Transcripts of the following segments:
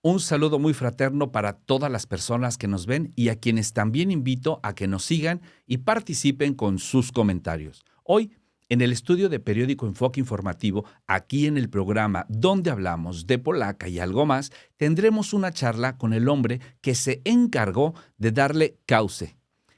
Un saludo muy fraterno para todas las personas que nos ven y a quienes también invito a que nos sigan y participen con sus comentarios. Hoy, en el estudio de Periódico Enfoque Informativo, aquí en el programa donde hablamos de Polaca y algo más, tendremos una charla con el hombre que se encargó de darle cauce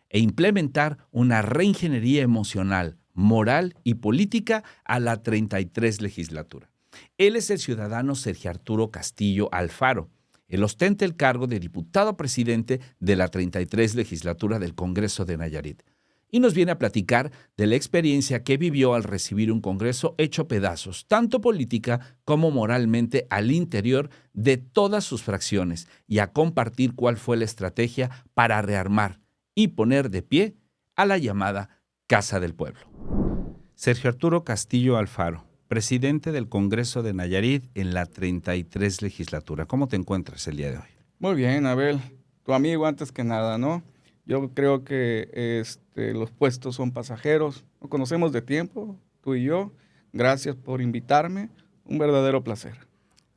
e implementar una reingeniería emocional, moral y política a la 33 legislatura. Él es el ciudadano Sergio Arturo Castillo Alfaro. Él ostenta el cargo de diputado presidente de la 33 legislatura del Congreso de Nayarit. Y nos viene a platicar de la experiencia que vivió al recibir un Congreso hecho pedazos, tanto política como moralmente, al interior de todas sus fracciones, y a compartir cuál fue la estrategia para rearmar y poner de pie a la llamada Casa del Pueblo. Sergio Arturo Castillo Alfaro, presidente del Congreso de Nayarit en la 33 legislatura. ¿Cómo te encuentras el día de hoy? Muy bien, Abel. Tu amigo antes que nada, ¿no? Yo creo que los puestos son pasajeros. Nos conocemos de tiempo, tú y yo. Gracias por invitarme. Un verdadero placer.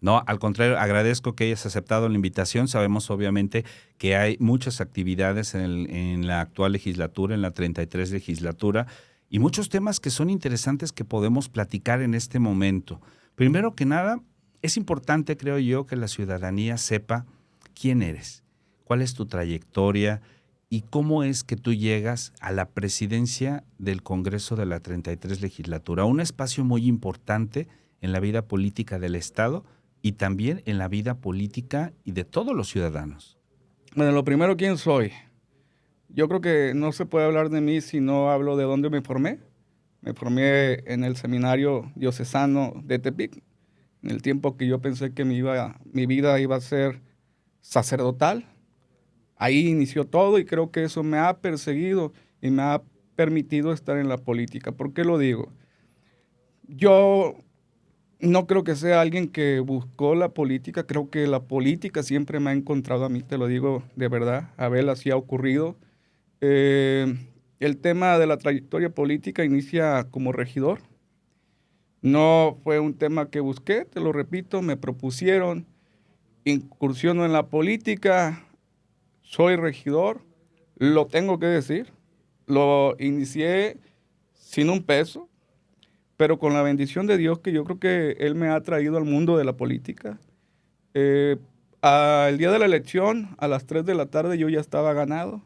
No, al contrario, agradezco que hayas aceptado la invitación. Sabemos obviamente que hay muchas actividades en la actual legislatura, en la 33 legislatura, y muchos temas que son interesantes que podemos platicar en este momento. Primero que nada, es importante, creo yo, que la ciudadanía sepa quién eres, cuál es tu trayectoria y cómo es que tú llegas a la presidencia del Congreso de la 33 legislatura, un espacio muy importante en la vida política del Estado y también en la vida política y de todos los ciudadanos. Bueno, lo primero, ¿quién soy? Yo creo que no se puede hablar de mí si no hablo de dónde me formé. Me formé en el seminario diocesano de Tepic, en el tiempo que yo pensé que mi vida iba a ser sacerdotal. Ahí inició todo y creo que eso me ha perseguido y me ha permitido estar en la política. ¿Por qué lo digo? Yo no creo que sea alguien que buscó la política, creo que la política siempre me ha encontrado a mí, te lo digo de verdad, Abel, así ha ocurrido. El tema de la trayectoria política inicia como regidor. No fue un tema que busqué, te lo repito, me propusieron, incursiono en la política, soy regidor, lo tengo que decir, lo inicié sin un peso, pero con la bendición de Dios que yo creo que Él me ha traído al mundo de la política. El día de la elección, a las 3 de la tarde, yo ya estaba ganado.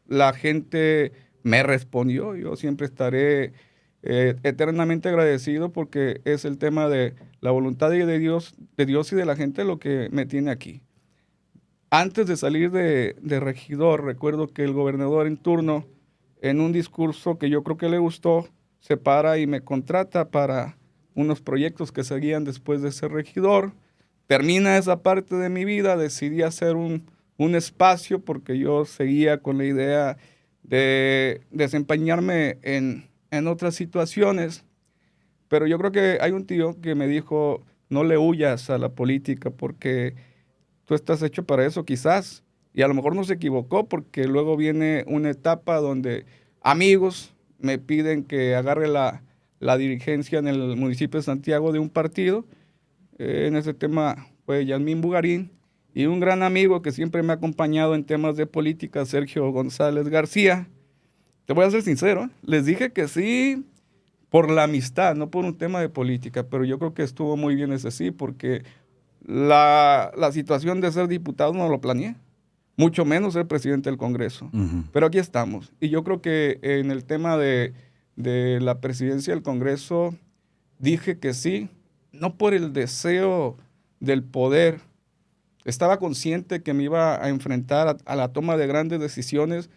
La gente me respondió, yo siempre estaré eternamente agradecido porque es el tema de la voluntad de Dios y de la gente lo que me tiene aquí. Antes de salir de regidor, recuerdo que el gobernador en turno, en un discurso que yo creo que le gustó, se para y me contrata para unos proyectos que seguían después de ser regidor. Termina esa parte de mi vida, decidí hacer un espacio porque yo seguía con la idea de desempeñarme en otras situaciones, pero yo creo que hay un tío que me dijo, no le huyas a la política porque tú estás hecho para eso quizás, y a lo mejor no se equivocó porque luego viene una etapa donde amigos me piden que agarre la dirigencia en el municipio de Santiago de un partido. En ese tema fue Yasmín Bugarín y un gran amigo que siempre me ha acompañado en temas de política, Sergio González García. Te voy a ser sincero, les dije que sí por la amistad, no por un tema de política, pero yo creo que estuvo muy bien ese sí, porque la situación de ser diputado no lo planeé, mucho menos ser presidente del Congreso. Pero aquí estamos. Y yo creo que en el tema de la presidencia del Congreso dije que sí, no por el deseo del poder. Estaba consciente que me iba a enfrentar a la toma de grandes decisiones,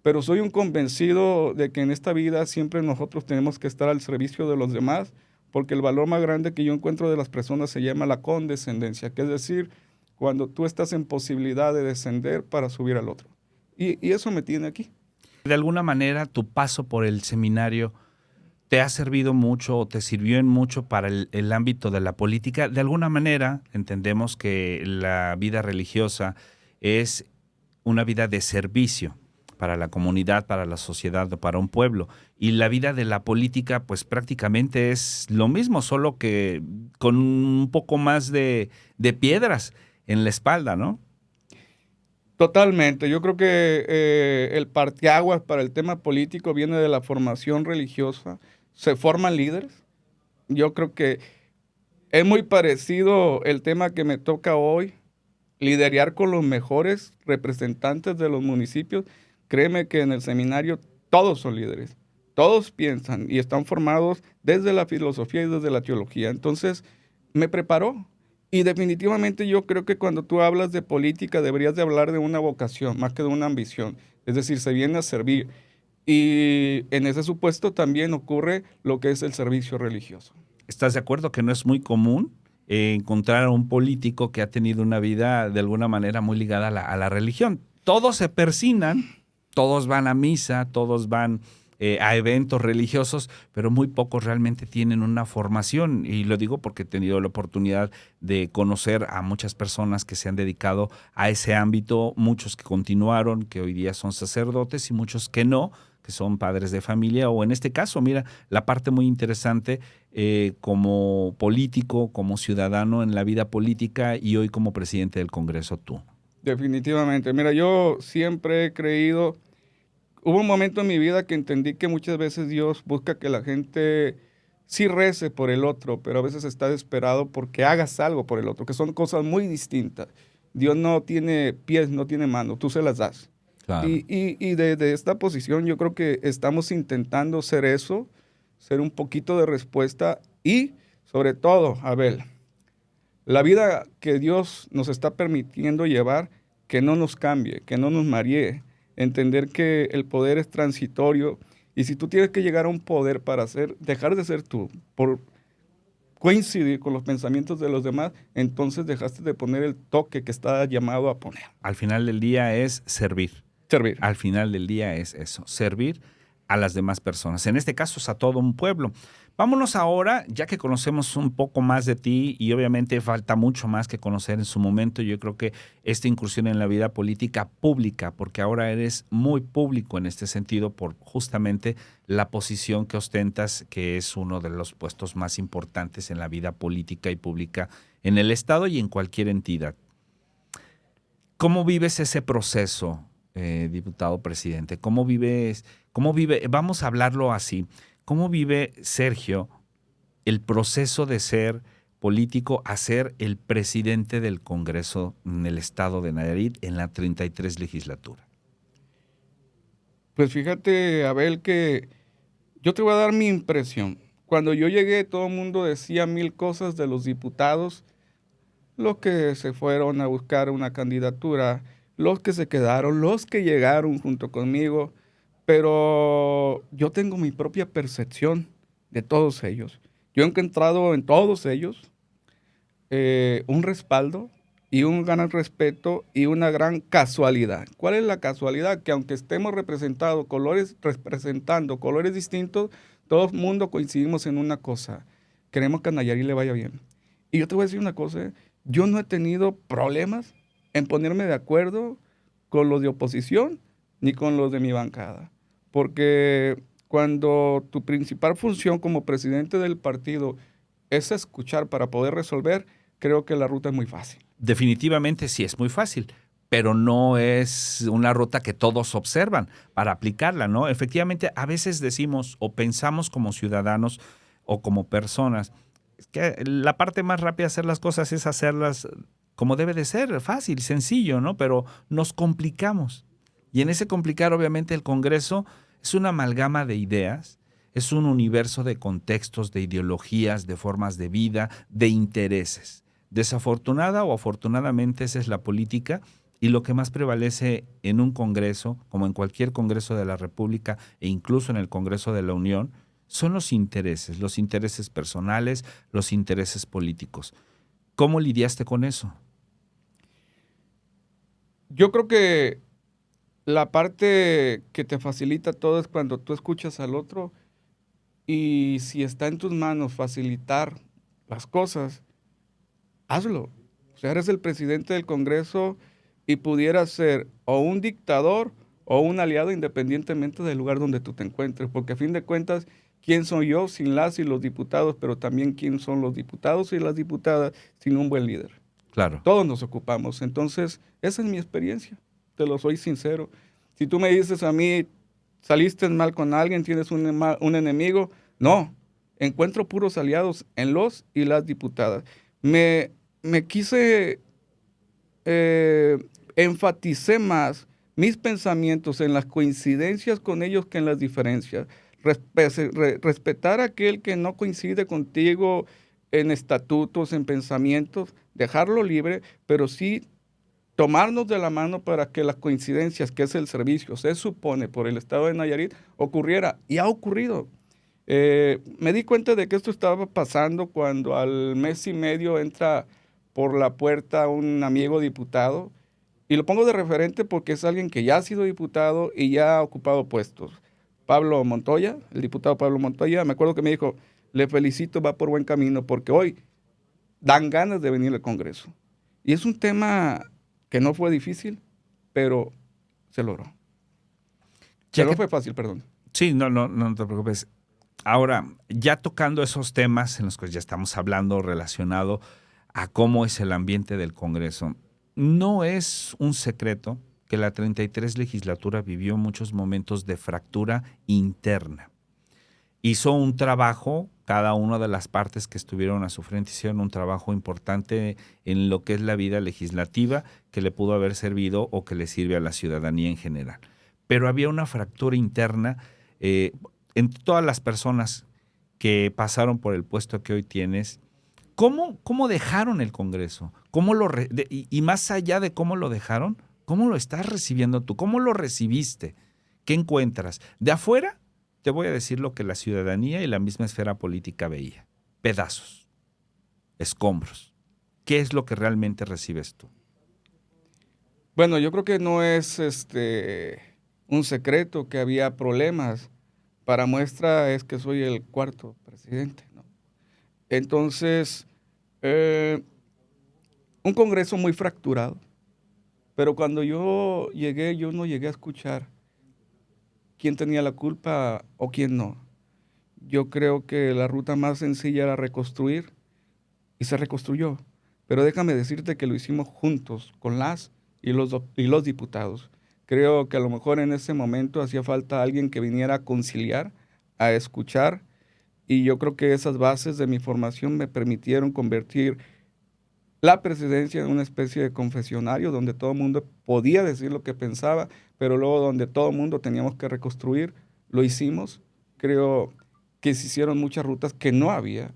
pero soy un convencido de que en esta vida siempre nosotros tenemos que estar al servicio de los demás, porque el valor más grande que yo encuentro de las personas se llama la condescendencia, que es decir, cuando tú estás en posibilidad de descender para subir al otro. Y eso me tiene aquí. De alguna manera, tu paso por el seminario te ha servido mucho o te sirvió en mucho para el ámbito de la política. De alguna manera, entendemos que la vida religiosa es una vida de servicio para la comunidad, para la sociedad, para un pueblo. Y la vida de la política, pues prácticamente es lo mismo, solo que con un poco más de piedras en la espalda, ¿no? Totalmente. Yo creo que el parteaguas para el tema político viene de la formación religiosa. Se forman líderes. Yo creo que es muy parecido el tema que me toca hoy, liderar con los mejores representantes de los municipios. Créeme que en el seminario todos son líderes, todos piensan y están formados desde la filosofía y desde la teología. Entonces, me preparó. Y definitivamente yo creo que cuando tú hablas de política deberías de hablar de una vocación más que de una ambición. Es decir, se viene a servir. Y en ese supuesto también ocurre lo que es el servicio religioso. ¿Estás de acuerdo que no es muy común encontrar a un político que ha tenido una vida de alguna manera muy ligada a la religión? Todos se persignan, todos van a misa, todos van a eventos religiosos, pero muy pocos realmente tienen una formación. Y lo digo porque he tenido la oportunidad de conocer a muchas personas que se han dedicado a ese ámbito, muchos que continuaron, que hoy día son sacerdotes y muchos que no, que son padres de familia, o en este caso, mira, la parte muy interesante como político, como ciudadano en la vida política y hoy como presidente del Congreso tú. Definitivamente. Mira, yo siempre he creído, hubo un momento en mi vida que entendí que muchas veces Dios busca que la gente sí rece por el otro, pero a veces está desesperado porque hagas algo por el otro, que son cosas muy distintas. Dios no tiene pies, no tiene manos, tú se las das. Claro. Y desde esta posición yo creo que estamos intentando ser eso, ser un poquito de respuesta y sobre todo, Abel, la vida que Dios nos está permitiendo llevar, que no nos cambie, que no nos maree, entender que el poder es transitorio y si tú tienes que llegar a un poder para dejar de ser tú, por coincidir con los pensamientos de los demás, entonces dejaste de poner el toque que está llamado a poner. Al final del día es servir. Servir. Al final del día es eso, servir a las demás personas. En este caso es a todo un pueblo. Vámonos ahora, ya que conocemos un poco más de ti y obviamente falta mucho más que conocer en su momento, yo creo que esta incursión en la vida política pública, porque ahora eres muy público en este sentido por justamente la posición que ostentas, que es uno de los puestos más importantes en la vida política y pública en el Estado y en cualquier entidad. ¿Cómo vives ese proceso, diputado presidente? ¿Cómo vive, vamos a hablarlo así, cómo vive Sergio el proceso de ser político a ser el presidente del Congreso en el estado de Nayarit en la 33 legislatura? Pues fíjate, Abel, que yo te voy a dar mi impresión. Cuando yo llegué, todo el mundo decía mil cosas de los diputados, los que se fueron a buscar una candidatura, los que se quedaron, los que llegaron junto conmigo, pero yo tengo mi propia percepción de todos ellos. Yo he encontrado en todos ellos un respaldo y un gran respeto y una gran casualidad. ¿Cuál es la casualidad? Que aunque estemos representando colores distintos, todo el mundo coincidimos en una cosa. Queremos que a Nayarit le vaya bien. Y yo te voy a decir una cosa, yo no he tenido problemas en ponerme de acuerdo con los de oposición ni con los de mi bancada. Porque cuando tu principal función como presidente del partido es escuchar para poder resolver, creo que la ruta es muy fácil. Definitivamente sí es muy fácil, pero no es una ruta que todos observan para aplicarla, ¿no? Efectivamente, a veces decimos o pensamos como ciudadanos o como personas que la parte más rápida de hacer las cosas es hacerlas como debe de ser, fácil, sencillo, ¿no? Pero nos complicamos. Y en ese complicar, obviamente, el Congreso es una amalgama de ideas, es un universo de contextos, de ideologías, de formas de vida, de intereses. Desafortunada o afortunadamente, esa es la política y lo que más prevalece en un Congreso, como en cualquier Congreso de la República e incluso en el Congreso de la Unión, son los intereses personales, los intereses políticos. ¿Cómo lidiaste con eso? Yo creo que la parte que te facilita todo es cuando tú escuchas al otro y si está en tus manos facilitar las cosas, hazlo. O sea, eres el presidente del Congreso y pudieras ser o un dictador o un aliado independientemente del lugar donde tú te encuentres, porque a fin de cuentas, ¿quién soy yo sin las y los diputados? Pero también quién son los diputados y las diputadas sin un buen líder. Claro. Todos nos ocupamos. Entonces, esa es mi experiencia. Te lo soy sincero. Si tú me dices a mí, saliste mal con alguien, tienes un enemigo, no. Encuentro puros aliados en los y las diputadas. Me quise, enfaticé más mis pensamientos en las coincidencias con ellos que en las diferencias. Respetar a aquel que no coincide contigo en estatutos, en pensamientos, dejarlo libre, pero sí tomarnos de la mano para que las coincidencias, que es el servicio, se supone por el estado de Nayarit, ocurriera. Y ha ocurrido. Me di cuenta de que esto estaba pasando cuando al mes y medio entra por la puerta un amigo diputado, y lo pongo de referente porque es alguien que ya ha sido diputado y ya ha ocupado puestos. Pablo Montoya, el diputado Pablo Montoya, me acuerdo que me dijo, le felicito, va por buen camino, porque hoy dan ganas de venir al Congreso. Y es un tema que no fue difícil, pero se logró. Ya No que, fue fácil, perdón. sí, no te preocupes. Ahora, ya tocando esos temas en los que ya estamos hablando relacionado a cómo es el ambiente del Congreso, no es un secreto que la 33 legislatura vivió muchos momentos de fractura interna. Hizo un trabajo, cada una de las partes que estuvieron a su frente hicieron un trabajo importante en lo que es la vida legislativa que le pudo haber servido o que le sirve a la ciudadanía en general. Pero había una fractura interna en todas las personas que pasaron por el puesto que hoy tienes. ¿Cómo dejaron el Congreso? Y más allá de cómo lo dejaron, ¿cómo lo estás recibiendo tú? ¿Cómo lo recibiste? ¿Qué encuentras? De afuera, te voy a decir lo que la ciudadanía y la misma esfera política veía. Pedazos, escombros. ¿Qué es lo que realmente recibes tú? Bueno, yo creo que no es un secreto que había problemas. Para muestra es que soy el cuarto presidente, ¿no? Entonces, un Congreso muy fracturado. Pero cuando yo llegué, yo no llegué a escuchar quién tenía la culpa o quién no. Yo creo que la ruta más sencilla era reconstruir y se reconstruyó. Pero déjame decirte que lo hicimos juntos con las y los diputados. Creo que a lo mejor en ese momento hacía falta alguien que viniera a conciliar, a escuchar, y yo creo que esas bases de mi formación me permitieron convertir la presidencia en una especie de confesionario donde todo el mundo podía decir lo que pensaba, pero luego donde todo el mundo teníamos que reconstruir, lo hicimos. Creo que se hicieron muchas rutas que no había.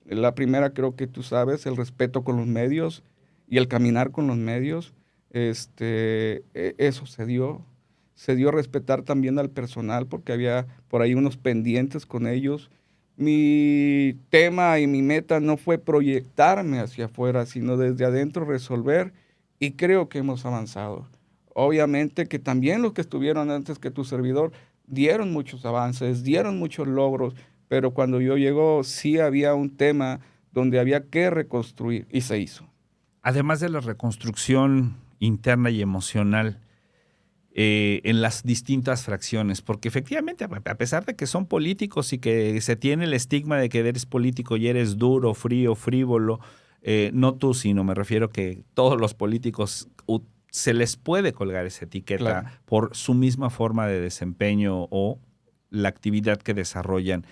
La primera, creo que tú sabes, el respeto con los medios y el caminar con los medios. Eso se dio. Se dio a respetar también al personal porque había por ahí unos pendientes con ellos. Mi tema y mi meta no fue proyectarme hacia afuera, sino desde adentro resolver, y creo que hemos avanzado. Obviamente que también los que estuvieron antes que tu servidor dieron muchos avances, dieron muchos logros, pero cuando yo llego sí había un tema donde había que reconstruir y se hizo. Además de la reconstrucción interna y emocional, en las distintas fracciones, porque efectivamente, a pesar de que son políticos y que se tiene el estigma de que eres político y eres duro, frío, frívolo, no tú, sino me refiero que todos los políticos se les puede colgar esa etiqueta, claro, por su misma forma de desempeño o la actividad que desarrollan.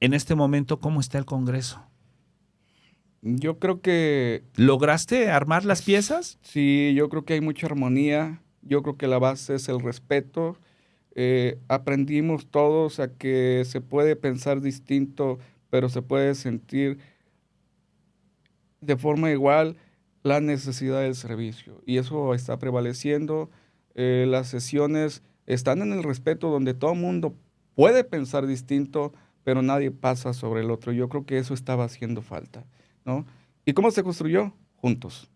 En este momento, ¿cómo está el Congreso? Yo creo que... ¿Lograste armar las piezas? Sí, yo creo que hay mucha armonía. Yo creo que la base es el respeto. Aprendimos todos a que se puede pensar distinto, pero se puede sentir de forma igual la necesidad del servicio. Y eso está prevaleciendo. Las sesiones están en el respeto donde todo el mundo puede pensar distinto, pero nadie pasa sobre el otro. Yo creo que eso estaba haciendo falta, ¿no? ¿Y cómo se construyó? Juntos.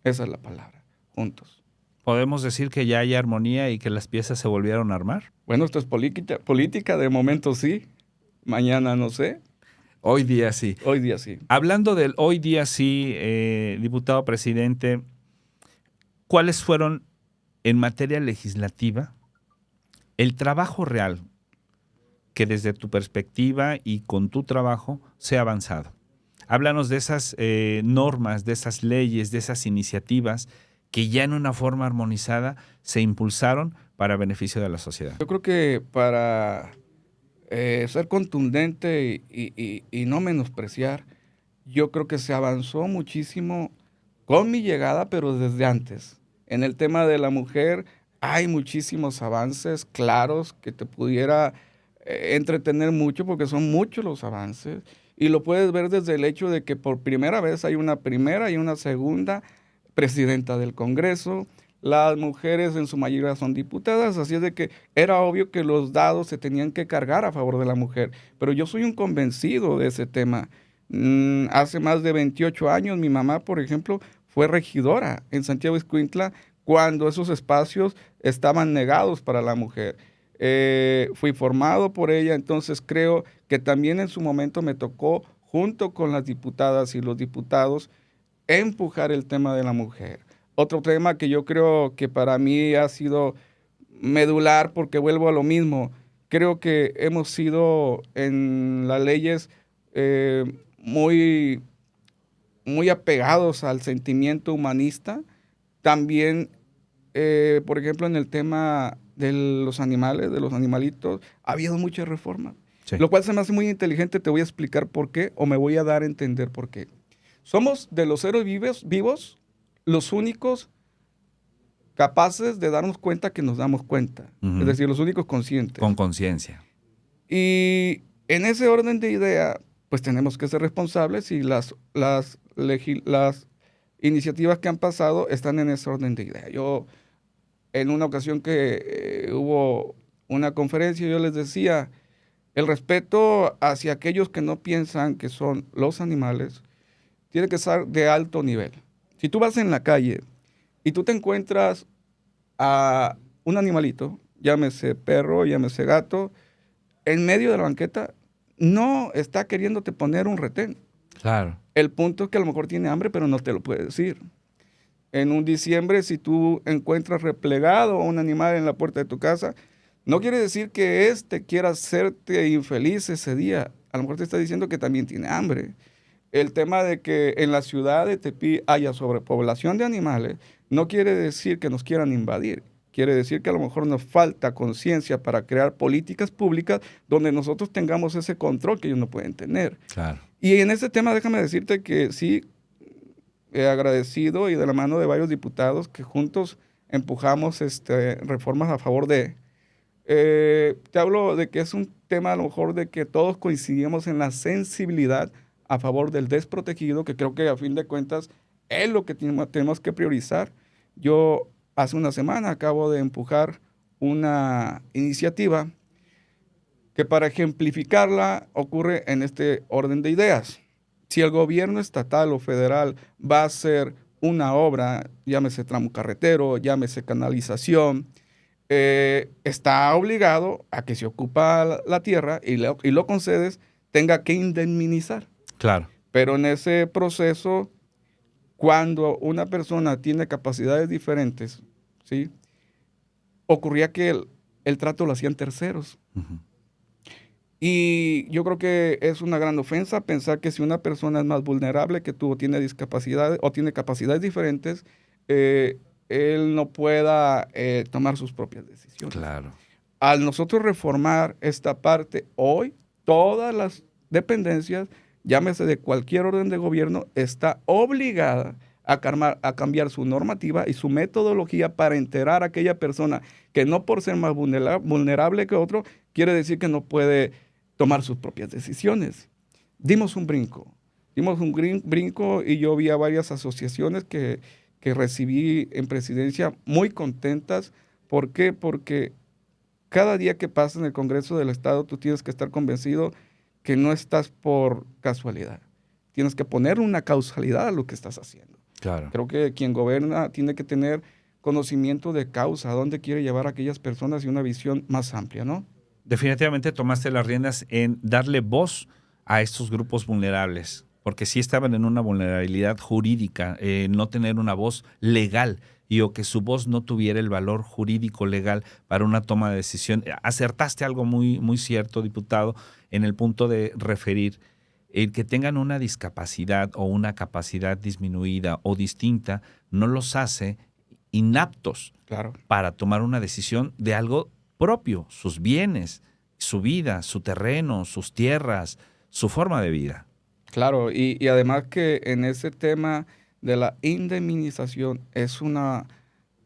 Esa es la palabra, juntos. ¿Podemos decir que ya hay armonía y que las piezas se volvieron a armar? Bueno, esto es política, de momento sí, mañana no sé. Hoy día sí. Hoy día sí. Hablando del hoy día sí, diputado presidente, ¿cuáles fueron en materia legislativa el trabajo real que desde tu perspectiva y con tu trabajo se ha avanzado? Háblanos de esas normas, de esas leyes, de esas iniciativas que ya en una forma armonizada se impulsaron para beneficio de la sociedad. Yo creo que para ser contundente y no menospreciar, yo creo que se avanzó muchísimo con mi llegada, pero desde antes. En el tema de la mujer hay muchísimos avances claros que te pudiera entretener mucho, porque son muchos los avances. Y lo puedes ver desde el hecho de que por primera vez hay una primera y una segunda presidenta del Congreso. Las mujeres en su mayoría son diputadas, así es de que era obvio que los dados se tenían que cargar a favor de la mujer. Pero yo soy un convencido de ese tema. Hace más de 28 años mi mamá, por ejemplo, fue regidora en Santiago Ixcuintla cuando esos espacios estaban negados para la mujer. Fui formado por ella, entonces creo que también en su momento me tocó, junto con las diputadas y los diputados, empujar el tema de la mujer. Otro tema que yo creo que para mí ha sido medular, porque vuelvo a lo mismo, creo que hemos sido en las leyes muy, muy apegados al sentimiento humanista. También, por ejemplo, en el tema de los animales, de los animalitos, ha habido muchas reformas. Sí. Lo cual se me hace muy inteligente. Te voy a explicar por qué, o me voy a dar a entender por qué. Somos de los seres vivos los únicos capaces de darnos cuenta que nos damos cuenta. Es decir, los únicos conscientes. Con conciencia. Y en ese orden de idea, pues tenemos que ser responsables, y las iniciativas que han pasado están en ese orden de idea. Yo, en una ocasión que hubo una conferencia, yo les decía, el respeto hacia aquellos que no piensan que son los animales tiene que ser de alto nivel. Si tú vas en la calle y tú te encuentras a un animalito, llámese perro, llámese gato, en medio de la banqueta, no está queriéndote poner un retén. Claro. El punto es que a lo mejor tiene hambre, pero no te lo puede decir. En un diciembre, si tú encuentras replegado a un animal en la puerta de tu casa, no quiere decir que éste quiera hacerte infeliz ese día. A lo mejor te está diciendo que también tiene hambre. El tema de que en la ciudad de Tepic haya sobrepoblación de animales no quiere decir que nos quieran invadir. Quiere decir que a lo mejor nos falta conciencia para crear políticas públicas donde nosotros tengamos ese control que ellos no pueden tener. Claro. Y en ese tema déjame decirte que sí, he agradecido y de la mano de varios diputados que juntos empujamos reformas a favor de... te hablo de que es un tema a lo mejor de que todos coincidimos en la sensibilidad a favor del desprotegido, que creo que a fin de cuentas es lo que tenemos que priorizar. Yo hace una semana acabo de empujar una iniciativa que, para ejemplificarla, ocurre en este orden de ideas. Si el gobierno estatal o federal va a hacer una obra, llámese tramo carretero, llámese canalización, está obligado a que si ocupa la tierra y lo concedes, tenga que indemnizar. Claro. Pero en ese proceso, cuando una persona tiene capacidades diferentes, ¿sí?, ocurría que el trato lo hacían terceros. Uh-huh. Y yo creo que es una gran ofensa pensar que si una persona es más vulnerable que tú, o tiene discapacidades o tiene capacidades diferentes, él no pueda tomar sus propias decisiones. Claro. Al nosotros reformar esta parte, hoy todas las dependencias, llámese de cualquier orden de gobierno, está obligada a cambiar su normativa y su metodología para enterar a aquella persona que no por ser más vulnerable que otro, quiere decir que no puede tomar sus propias decisiones. Dimos un brinco y yo vi a varias asociaciones que recibí en presidencia muy contentas. ¿Por qué? Porque cada día que pasa en el Congreso del Estado, tú tienes que estar convencido que no estás por casualidad. Tienes que poner una causalidad a lo que estás haciendo. Claro. Creo que quien gobierna tiene que tener conocimiento de causa, a dónde quiere llevar a aquellas personas y una visión más amplia, ¿no? Definitivamente tomaste las riendas en darle voz a estos grupos vulnerables, porque sí estaban en una vulnerabilidad jurídica, no tener una voz legal o que su voz no tuviera el valor jurídico legal para una toma de decisión. Acertaste algo muy, muy cierto, diputado, en el punto de referir. el que tengan una discapacidad o una capacidad disminuida o distinta no los hace inaptos Claro. para tomar una decisión de algo propio, sus bienes, su vida, su terreno, sus tierras, su forma de vida. Claro, y además que en ese tema de la indemnización es una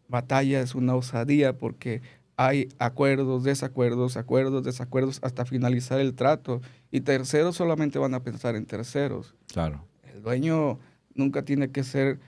batalla, es una osadía, porque hay acuerdos, desacuerdos, acuerdos, desacuerdos, hasta finalizar el trato. Y terceros solamente van a pensar en terceros. Claro. El dueño nunca tiene que ser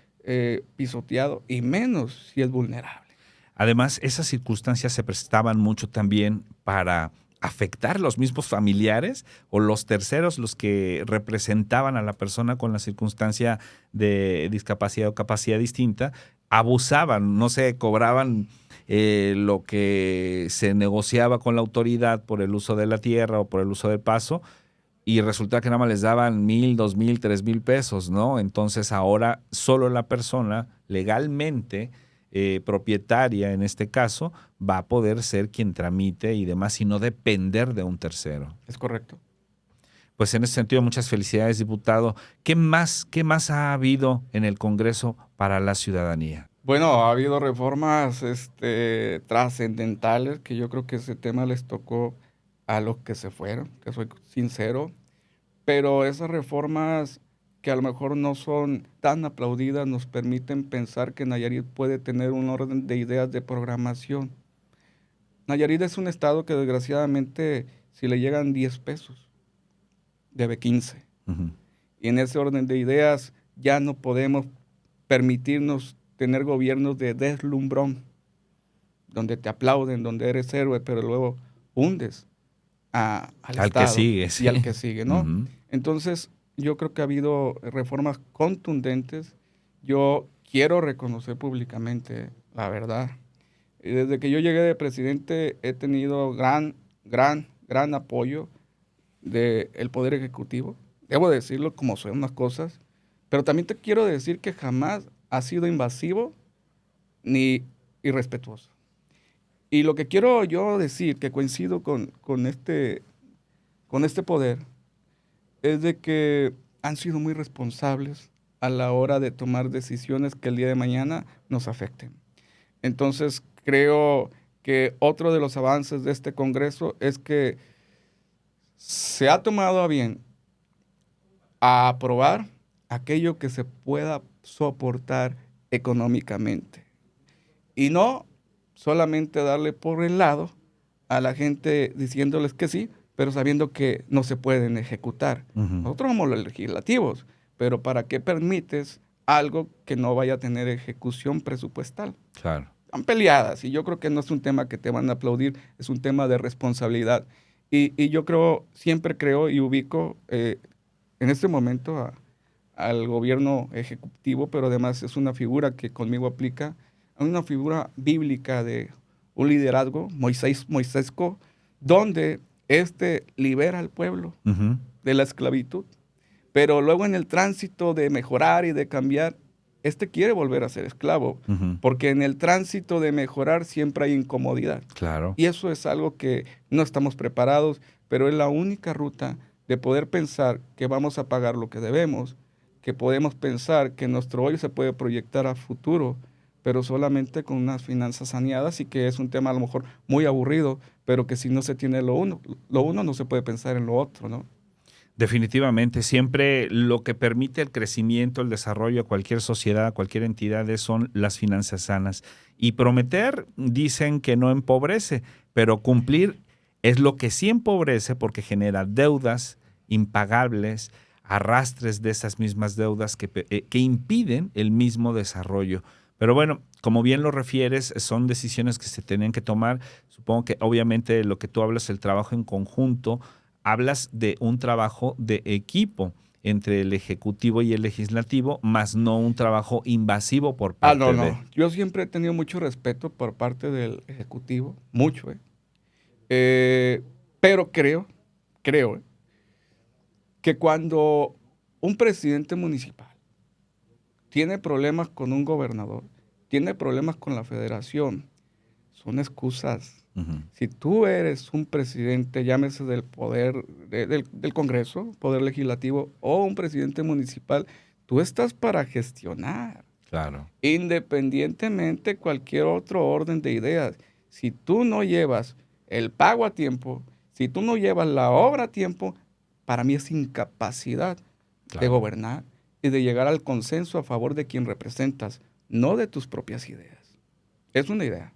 pisoteado, y menos si es vulnerable. Además, esas circunstancias se prestaban mucho también para afectar a los mismos familiares o los terceros, los que representaban a la persona con la circunstancia de discapacidad o capacidad distinta, abusaban, no sé, cobraban lo que se negociaba con la autoridad por el uso de la tierra o por el uso del paso, y resulta que nada más les daban 1,000, 2,000, 3,000 pesos, ¿no? Entonces ahora solo la persona legalmente propietaria, en este caso, va a poder ser quien tramite y demás, y no depender de un tercero. Es correcto. Pues en ese sentido, muchas felicidades, diputado. ¿Qué más ha habido en el Congreso para la ciudadanía? Bueno, ha habido reformas trascendentales que yo creo que ese tema les tocó a los que se fueron, que soy sincero, pero esas reformas que a lo mejor no son tan aplaudidas nos permiten pensar que Nayarit puede tener un orden de ideas de programación. Nayarit es un estado que desgraciadamente si le llegan 10 pesos, debe 15. Ujú. Y en ese orden de ideas ya no podemos permitirnos tener gobiernos de deslumbrón, donde te aplauden, donde eres héroe, pero luego hundes al Al que Estado sigue, y sí. al que sigue, ¿no? Ujú. Entonces, yo creo que ha habido reformas contundentes. Yo quiero reconocer públicamente la verdad. Y desde que yo llegué de presidente he tenido gran apoyo del Poder Ejecutivo. Debo decirlo como son las cosas, pero también te quiero decir que jamás ha sido invasivo ni irrespetuoso. Y lo que quiero yo decir, que coincido con este poder, es de que han sido muy responsables a la hora de tomar decisiones que el día de mañana nos afecten. Entonces, creo que otro de los avances de este Congreso es que se ha tomado a bien a aprobar aquello que se pueda soportar económicamente. Y no solamente darle por el lado a la gente diciéndoles que sí, pero sabiendo que no se pueden ejecutar. Ujú. Nosotros somos los legislativos, pero ¿para qué permites algo que no vaya a tener ejecución presupuestal? Claro. Están peleadas y yo creo que no es un tema que te van a aplaudir, es un tema de responsabilidad. Y yo siempre creo y ubico en este momento al gobierno ejecutivo, pero además es una figura que conmigo aplica, una figura bíblica de un liderazgo moisésco, donde libera al pueblo Ujú. de la esclavitud, pero luego en el tránsito de mejorar y de cambiar, quiere volver a ser esclavo, Ujú. porque en el tránsito de mejorar siempre hay incomodidad. Claro. Y eso es algo que no estamos preparados, pero es la única ruta de poder pensar que vamos a pagar lo que debemos, que podemos pensar que nuestro hoy se puede proyectar a futuro, pero solamente con unas finanzas saneadas, y que es un tema a lo mejor muy aburrido, pero que si no se tiene lo uno no se puede pensar en lo otro, ¿no? Definitivamente, siempre lo que permite el crecimiento, el desarrollo a cualquier sociedad, a cualquier entidad, son las finanzas sanas. Y prometer, dicen que no empobrece, pero cumplir es lo que sí empobrece, porque genera deudas impagables, arrastres de esas mismas deudas que impiden el mismo desarrollo. Pero bueno, como bien lo refieres, son decisiones que se tienen que tomar. Supongo que obviamente lo que tú hablas, el trabajo en conjunto, hablas de un trabajo de equipo entre el Ejecutivo y el Legislativo, más no un trabajo invasivo por parte No, de... no. Yo siempre he tenido mucho respeto por parte del Ejecutivo, mucho, pero creo que cuando un presidente municipal tiene problemas con un gobernador, tiene problemas con la federación, son excusas Ujú. Si tú eres un presidente, llámese del poder, del Congreso, poder legislativo, o un presidente municipal, tú estás para gestionar, Claro, independientemente cualquier otro orden de ideas. Si tú no llevas el pago a tiempo, si tú no llevas la obra a tiempo, para mí es incapacidad de claro. gobernar y de llegar al consenso a favor de quien representas, no de tus propias ideas. Es una idea.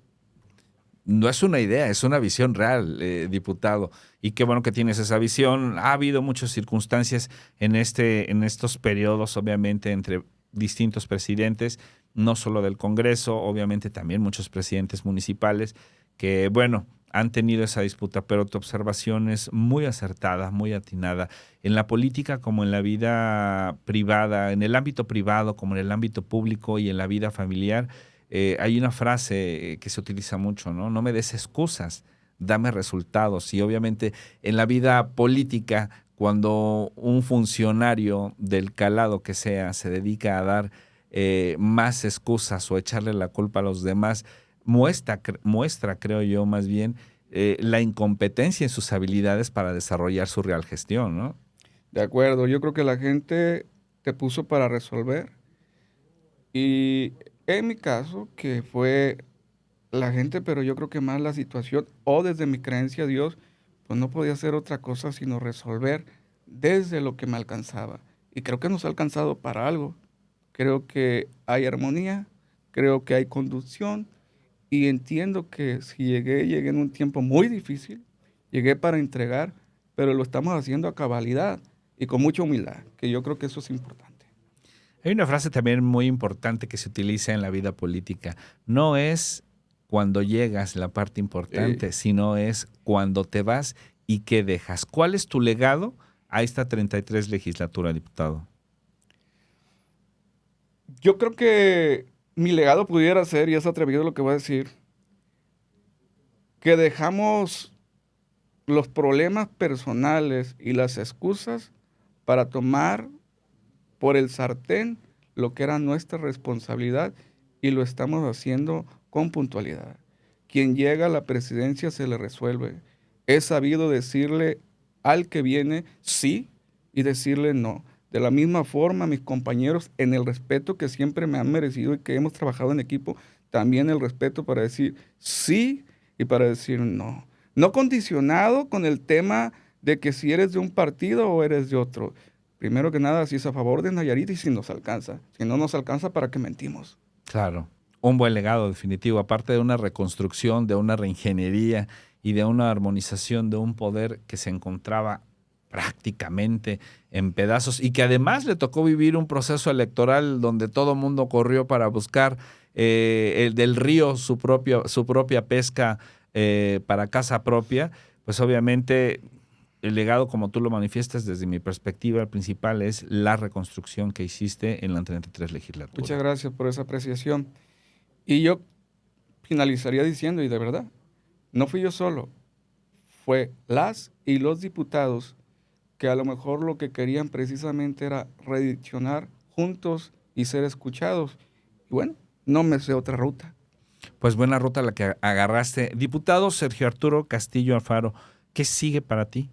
No es una idea, es una visión real, diputado. Y qué bueno que tienes esa visión. Ha habido muchas circunstancias en estos periodos, obviamente, entre distintos presidentes, no solo del Congreso, obviamente también muchos presidentes municipales, que, bueno, han tenido esa disputa, pero tu observación es muy acertada, muy atinada. En la política como en la vida privada, en el ámbito privado como en el ámbito público y en la vida familiar, hay una frase que se utiliza mucho, ¿no? No me des excusas, dame resultados. Y obviamente en la vida política, cuando un funcionario del calado que sea se dedica a dar más excusas o echarle la culpa a los demás, muestra, creo yo, más bien la incompetencia en sus habilidades para desarrollar su real gestión, ¿no? De acuerdo, yo creo que la gente te puso para resolver y en mi caso, que fue la gente, pero yo creo que más la situación, o desde mi creencia a Dios, pues no podía hacer otra cosa sino resolver desde lo que me alcanzaba. Y creo que nos ha alcanzado para algo. Creo que hay armonía, creo que hay conducción y entiendo que si llegué en un tiempo muy difícil, llegué para entregar, pero lo estamos haciendo a cabalidad y con mucha humildad, que yo creo que eso es importante. Hay una frase también muy importante que se utiliza en la vida política. No es cuando llegas la parte Eh, importante, sino es cuando te vas y qué dejas. ¿Cuál es tu legado a esta 33 legislatura, diputado? yo creo que mi legado pudiera ser, y es atrevido lo que voy a decir, que dejamos los problemas personales y las excusas para tomar por el sartén lo que era nuestra responsabilidad y lo estamos haciendo con puntualidad. Quien llega a la presidencia se le resuelve. He sabido decirle al que viene sí y decirle no. De la misma forma, mis compañeros, en el respeto que siempre me han merecido y que hemos trabajado en equipo, también el respeto para decir sí y para decir no. No condicionado con el tema de que si eres de un partido o eres de otro. Primero que nada, si es a favor de Nayarit y si nos alcanza. Si no nos alcanza, ¿para qué mentimos? Claro, un buen legado definitivo, aparte de una reconstrucción, de una reingeniería y de una armonización de un poder que se encontraba prácticamente en pedazos y que además le tocó vivir un proceso electoral donde todo mundo corrió para buscar el del río su propia pesca para casa propia, pues obviamente el legado, como tú lo manifiestas desde mi perspectiva, el principal es la reconstrucción que hiciste en la 33 Muchas legislatura. gracias por esa apreciación. Y yo finalizaría diciendo, y de verdad, no fui yo solo, fue las y los diputados que a lo mejor lo que querían precisamente era redireccionar juntos y ser escuchados. Y bueno, no me sé otra ruta. Pues buena ruta la que agarraste. Diputado Sergio Arturo Castillo Alfaro, ¿qué sigue para ti?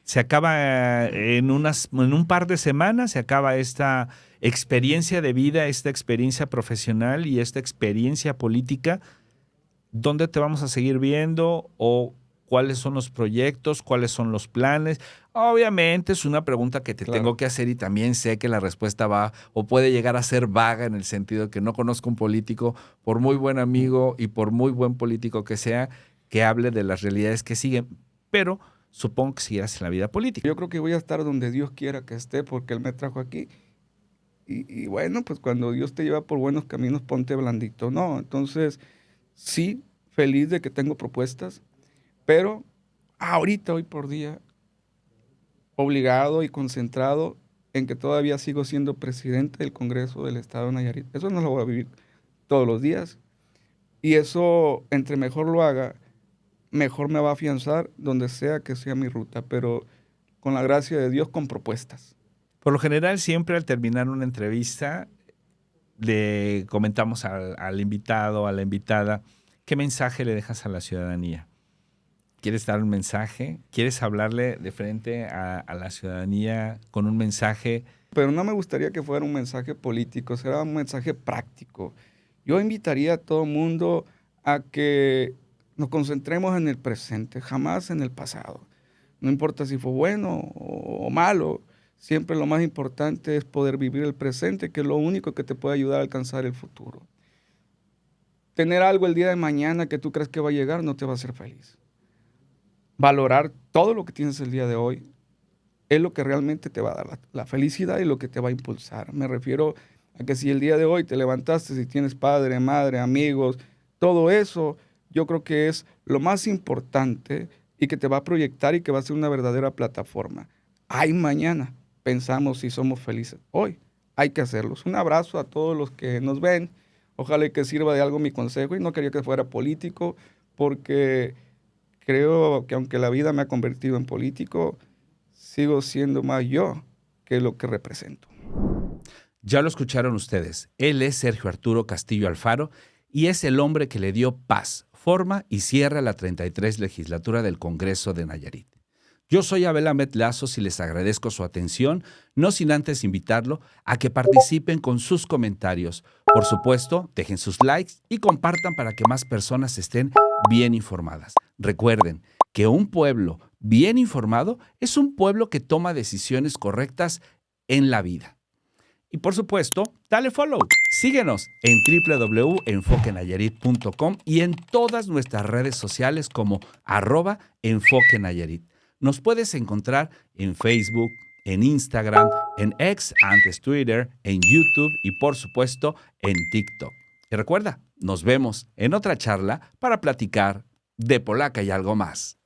Se acaba en un par de semanas, se acaba esta experiencia de vida, esta experiencia profesional y esta experiencia política. ¿Dónde te vamos a seguir viendo o cuáles son los proyectos, cuáles son los planes? Obviamente es una pregunta que te tengo Claro. que hacer y también sé que la respuesta va o puede llegar a ser vaga en el sentido de que no conozco un político, por muy buen amigo y por muy buen político que sea, que hable de las realidades que siguen, pero supongo que seguirás en la vida política. Yo creo que voy a estar donde Dios quiera que esté porque Él me trajo aquí. Y bueno, pues cuando Dios te lleva por buenos caminos, ponte blandito, ¿no? Entonces, sí, feliz de que tengo propuestas, pero ahorita, hoy por día, obligado y concentrado en que todavía sigo siendo presidente del Congreso del Estado de Nayarit. Eso no lo voy a vivir todos los días. Y eso, entre mejor lo haga, mejor me va a afianzar donde sea que sea mi ruta, pero con la gracia de Dios, con propuestas. Por lo general, siempre al terminar una entrevista, le comentamos al invitado, a la invitada, qué mensaje le dejas a la ciudadanía. ¿Quieres dar un mensaje? ¿Quieres hablarle de frente a la ciudadanía con un mensaje? Pero no me gustaría que fuera un mensaje político, será un mensaje práctico. Yo invitaría a todo mundo a que nos concentremos en el presente, jamás en el pasado. No importa si fue bueno o malo, siempre lo más importante es poder vivir el presente, que es lo único que te puede ayudar a alcanzar el futuro. Tener algo el día de mañana que tú crees que va a llegar no te va a hacer feliz. Valorar todo lo que tienes el día de hoy es lo que realmente te va a dar la felicidad y lo que te va a impulsar. Me refiero a que si el día de hoy te levantaste, si tienes padre, madre, amigos, todo eso, yo creo que es lo más importante y que te va a proyectar y que va a ser una verdadera plataforma. Hay mañana, pensamos si somos felices. Hoy hay que hacerlos. Un abrazo a todos los que nos ven. Ojalá que sirva de algo mi consejo y no quería que fuera político porque creo que aunque la vida me ha convertido en político, sigo siendo más yo que lo que represento. Ya lo escucharon ustedes. Él es Sergio Arturo Castillo Alfaro y es el hombre que le dio paz, forma y cierra la 33 legislatura del Congreso de Nayarit. Yo soy Abel Ahmed Lazos y les agradezco su atención, no sin antes invitarlo a que participen con sus comentarios. Por supuesto, dejen sus likes y compartan para que más personas estén bien informadas. Recuerden que un pueblo bien informado es un pueblo que toma decisiones correctas en la vida. Y por supuesto, dale follow. Síguenos en www.enfoquenayarit.com y en todas nuestras redes sociales como @enfoquenayarit. Nos puedes encontrar en Facebook, en Instagram, en X, antes Twitter, en YouTube y por supuesto en TikTok. Y recuerda, nos vemos en otra charla para platicar de Polaca y algo más.